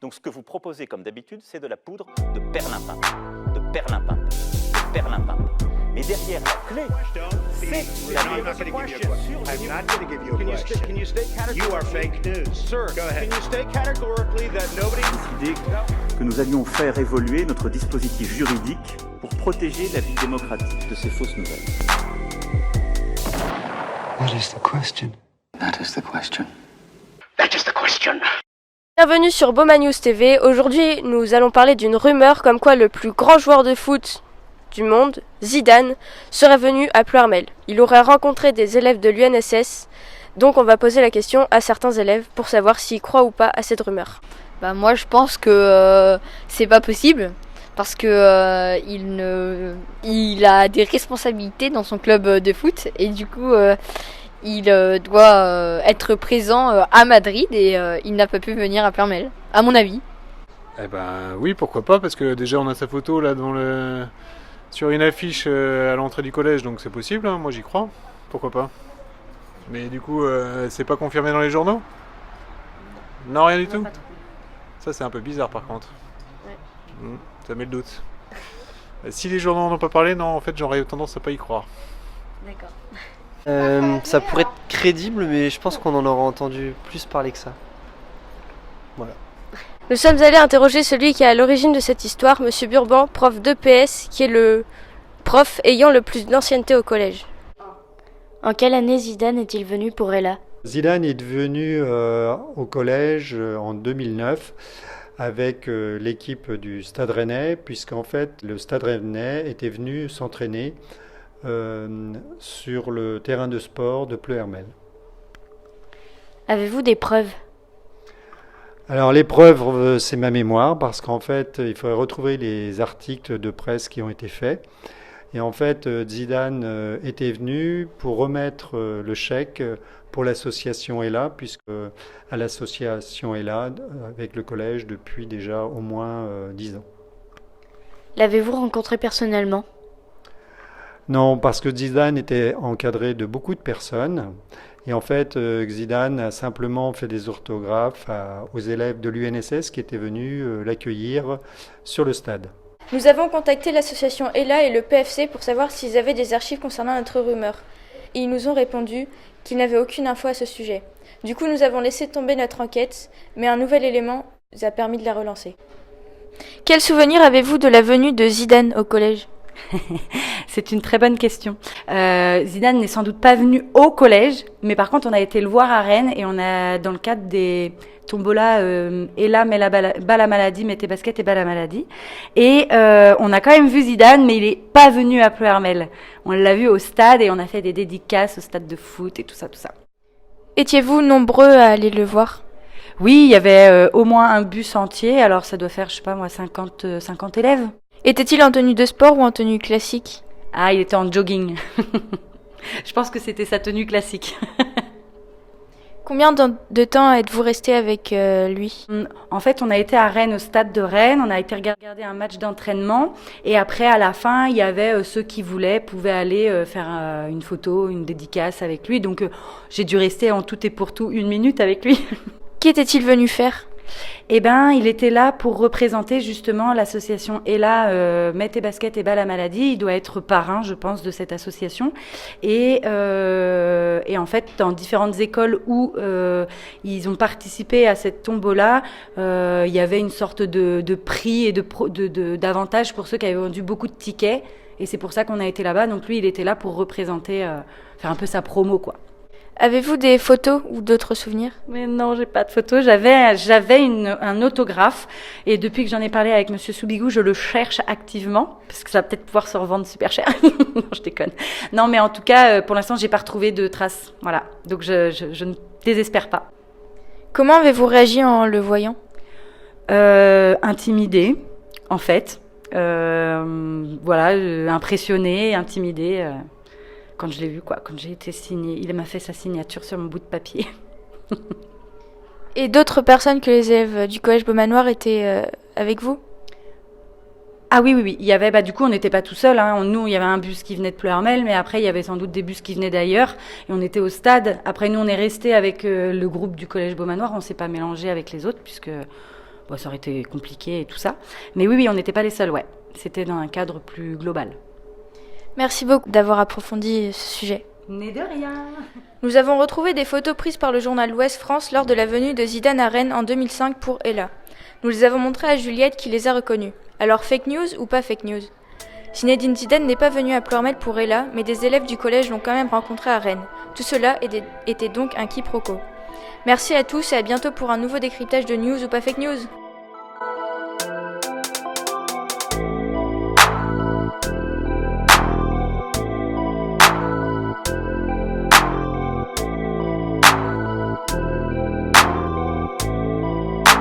Donc ce que vous proposez comme d'habitude, c'est de la poudre de perlimpinpin, de perlimpinpin, de perlimpinpin. Mais derrière la clé, c'est la I'm not going to give you a question. I'm not going to give you a question. Can you state categorically? You are fake news. Sir, Go ahead. can you state categorically that nobody... Décidé que nous allions faire évoluer notre dispositif juridique pour protéger la vie démocratique de ces fausses nouvelles. What is the question? That is the question. That is the question. Bienvenue sur Boma News TV. Aujourd'hui, nous allons parler d'une rumeur comme quoi le plus grand joueur de foot du monde, Zidane, serait venu à Ploërmel. Il aurait rencontré des élèves de l'UNSS, donc on va poser la question à certains élèves pour savoir s'ils croient ou pas à cette rumeur. Bah moi je pense que c'est pas possible parce que il a des responsabilités dans son club de foot et du coup il doit être présent à Madrid et il n'a pas pu venir à Ploërmel, à mon avis. Eh ben oui, pourquoi pas, parce que déjà on a sa photo là sur une affiche à l'entrée du collège, donc c'est possible, hein, moi j'y crois, pourquoi pas. Mais du coup, c'est pas confirmé dans les journaux ? Non, rien du tout ? Ça c'est un peu bizarre par contre. Ouais. Ça met le doute. Si les journaux n'en ont pas parlé, non, en fait j'aurais tendance à pas y croire. D'accord. Ça pourrait être crédible, mais je pense qu'on en aura entendu plus parler que ça. Voilà. Nous sommes allés interroger celui qui est à l'origine de cette histoire, Monsieur Burban, prof d'EPS, qui est le prof ayant le plus d'ancienneté au collège. En quelle année Zidane est-il venu pour Ella ? Zidane est venu au collège en 2009 avec l'équipe du Stade Rennais, puisqu'en fait le Stade Rennais était venu s'entraîner sur le terrain de sport de Ploërmel. Avez-vous des preuves ? Alors les preuves, c'est ma mémoire, parce qu'en fait, il faudrait retrouver les articles de presse qui ont été faits. Et en fait, Zidane était venu pour remettre le chèque pour l'association Ella, puisque à l'association Ella, avec le collège, depuis déjà au moins 10 ans. L'avez-vous rencontré personnellement ? Non, parce que Zidane était encadré de beaucoup de personnes. Et en fait, Zidane a simplement fait des orthographes aux élèves de l'UNSS qui étaient venus l'accueillir sur le stade. Nous avons contacté l'association Ella et le PFC pour savoir s'ils avaient des archives concernant notre rumeur. Ils nous ont répondu qu'ils n'avaient aucune info à ce sujet. Du coup, nous avons laissé tomber notre enquête, mais un nouvel élément nous a permis de la relancer. Quel souvenir avez-vous de la venue de Zidane au collège ? C'est une très bonne question. Zidane n'est sans doute pas venu au collège, mais par contre on a été le voir à Rennes et on a, dans le cadre des tombola Ella, Bala Maladie, mettez basket et Bala Maladie. Et on a quand même vu Zidane, mais il n'est pas venu à Ploërmel. On l'a vu au stade et on a fait des dédicaces au stade de foot et tout ça. Étiez-vous nombreux à aller le voir ? Oui, il y avait au moins un bus entier, alors ça doit faire, je sais pas moi, 50 élèves. Était-il en tenue de sport ou en tenue classique ? Ah, il était en jogging. Je pense que c'était sa tenue classique. Combien de temps êtes-vous resté avec lui ? En fait, on a été à Rennes, au stade de Rennes. On a été regarder un match d'entraînement. Et après, à la fin, il y avait ceux qui pouvaient aller faire une photo, une dédicace avec lui. Donc, j'ai dû rester en tout et pour tout 1 minute avec lui. Qu'était-il venu faire ? Eh ben, il était là pour représenter justement l'association Ella, Mettez basket et Bala Maladie. Il doit être parrain, je pense, de cette association. Et en fait, dans différentes écoles où ils ont participé à cette tombola, il y avait une sorte de prix et d'avantages pour ceux qui avaient vendu beaucoup de tickets. Et c'est pour ça qu'on a été là-bas. Donc lui, il était là pour représenter, faire un peu sa promo, quoi. Avez-vous des photos ou d'autres souvenirs ? Mais non, j'ai pas de photos. J'avais un autographe et depuis que j'en ai parlé avec Monsieur Soubigou, je le cherche activement parce que ça va peut-être pouvoir se revendre super cher. Non, je déconne. Non, mais en tout cas, pour l'instant, j'ai pas retrouvé de traces. Voilà. Donc je ne désespère pas. Comment avez-vous réagi en le voyant ? Intimidée, en fait. Voilà, impressionnée, intimidée. Quand je l'ai vu, quand j'ai été signée, il m'a fait sa signature sur mon bout de papier. Et d'autres personnes que les élèves du collège Beaumanoir étaient avec vous ? Ah oui. Il y avait, du coup, on n'était pas tout seul. Hein. Nous, il y avait un bus qui venait de Ploërmel, mais après, il y avait sans doute des bus qui venaient d'ailleurs. Et on était au stade. Après, nous, on est resté avec le groupe du collège Beaumanoir. On ne s'est pas mélangé avec les autres, puisque Bon, ça aurait été compliqué et tout ça. Mais oui, on n'était pas les seuls, ouais. C'était dans un cadre plus global. Merci beaucoup d'avoir approfondi ce sujet. N'est de rien. Nous avons retrouvé des photos prises par le journal Ouest France lors de la venue de Zidane à Rennes en 2005 pour Ella. Nous les avons montrées à Juliette qui les a reconnues. Alors fake news ou pas fake news ? Zinedine Zidane n'est pas venu à Ploërmel pour Ella, mais des élèves du collège l'ont quand même rencontré à Rennes. Tout cela était donc un quiproquo. Merci à tous et à bientôt pour un nouveau décryptage de news ou pas fake news.